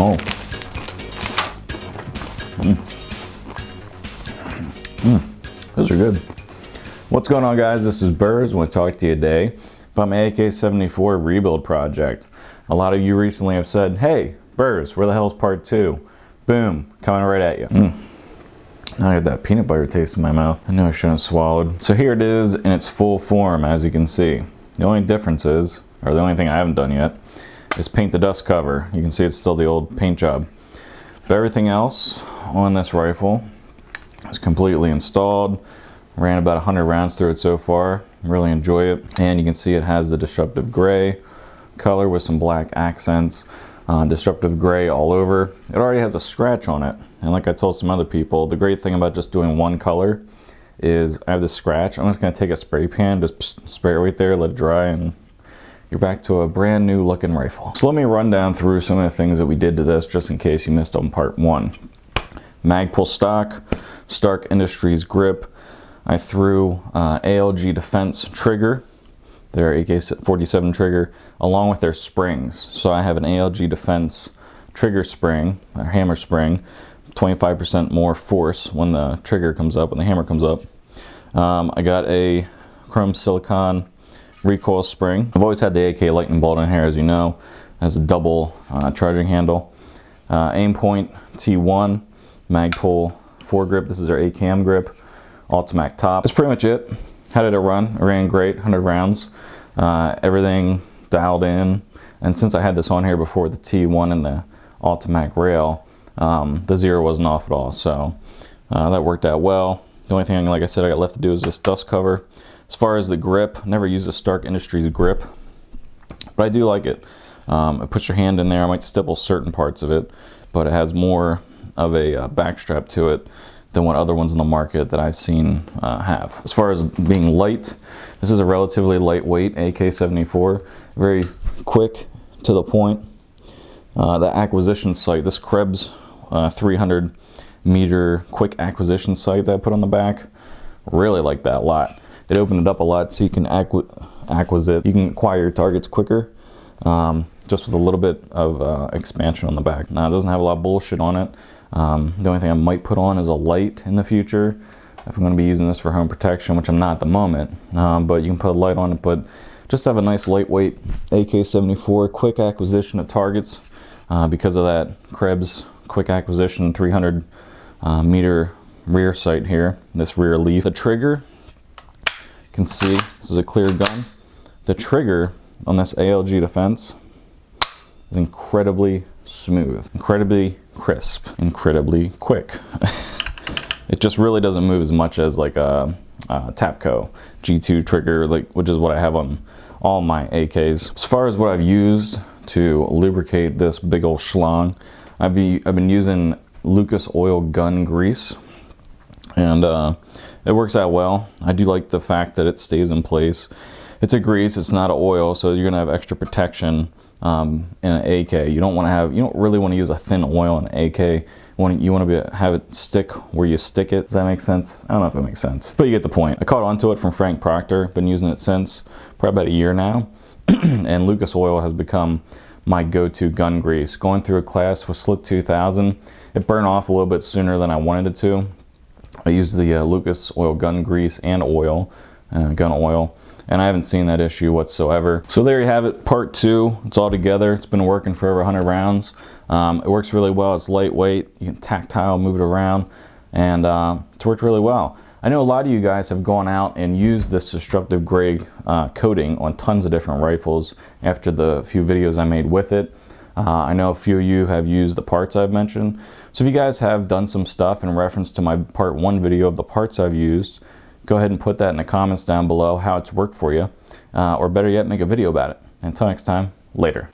Oh. Those are good. What's going on, guys? This is Burrs. I want to talk to you today about my AK-74 rebuild project. A lot of you recently have said, hey, Burrs, where the hell's part 2? Boom, coming right at you. Now I got that peanut butter taste in my mouth. I know I shouldn't have swallowed. So here it is in its full form, as you can see. The only difference is, or the only thing I haven't done yet, is paint the dust cover. You can see it's still the old paint job. But everything else on this rifle is completely installed. Ran about 100 rounds through it so far. Really enjoy it. And you can see it has the disruptive gray color with some black accents. Disruptive gray all over. It already has a scratch on it. And like I told some other people, the great thing about just doing one color is I have this scratch. I'm just going to take a spray pan, just spray it right there, let it dry, and you're back to a brand new looking rifle. So let me run down through some of the things that we did to this just in case you missed on part 1. Magpul stock, Stark Industries grip. I threw ALG Defense trigger, their AK-47 trigger, along with their springs. So I have an ALG Defense trigger spring, or hammer spring, 25% more force when the trigger comes up, when the hammer comes up. I got a chrome silicon recoil spring. I've always had the AK lightning bolt in here, as you know. It has a double charging handle. Aim point T1, Magpul foregrip. This is our ACAM grip. Ultimac top. That's pretty much it. How did it run? It ran great, 100 rounds. Everything dialed in. And since I had this on here before the T1 and the Ultimac rail, the zero wasn't off at all. So that worked out well. The only thing, like I said, I got left to do is this dust cover. As far as the grip, never used a Stark Industries grip, but I do like it. It puts your hand in there. I might stipple certain parts of it, but it has more of a back strap to it than what other ones in the market that I've seen have. As far as being light, this is a relatively lightweight AK-74, very quick to the point. The acquisition sight, this Krebs 300 meter quick acquisition sight that I put on the back, really like that a lot. It opened it up a lot so you can you can acquire your targets quicker, just with a little bit of expansion on the back. Now it doesn't have a lot of bullshit on it. The only thing I might put on is a light in the future if I'm going to be using this for home protection, which I'm not at the moment, but you can put a light on it. But just have a nice lightweight AK-74 quick acquisition of targets because of that Krebs quick acquisition 300 meter rear sight here, this rear leaf. The trigger, you can see this is a clear gun. The trigger on this ALG Defense is incredibly smooth, incredibly crisp, incredibly quick. It just really doesn't move as much as like a Tapco G2 trigger, which is what I have on all my AKs. As far as what I've used to lubricate this big old schlong, I've been using Lucas oil gun grease, and it works out well. I do like the fact that it stays in place. It's a grease, it's not an oil, so you're gonna have extra protection in an AK. You don't really want to use a thin oil in an AK. You want to have it stick where you stick it. Does that make sense? I don't know if it makes sense, but you get the point. I caught onto it from Frank Proctor. Been using it since probably about a year now, and Lucas oil has become my go-to gun grease. Going through a class with Slip 2000, it burned off a little bit sooner than I wanted it to. I used the Lucas oil gun grease and oil, gun oil, and I haven't seen that issue whatsoever. So there you have it, part 2. It's all together. It's been working for over 100 rounds. It works really well. It's lightweight. You can tactile, move it around, and it's worked really well. I know a lot of you guys have gone out and used this disruptive gray coating on tons of different rifles after the few videos I made with it. I know a few of you have used the parts I've mentioned. So if you guys have done some stuff in reference to my part 1 video of the parts I've used, go ahead and put that in the comments down below how it's worked for you, or better yet, make a video about it. Until next time, later.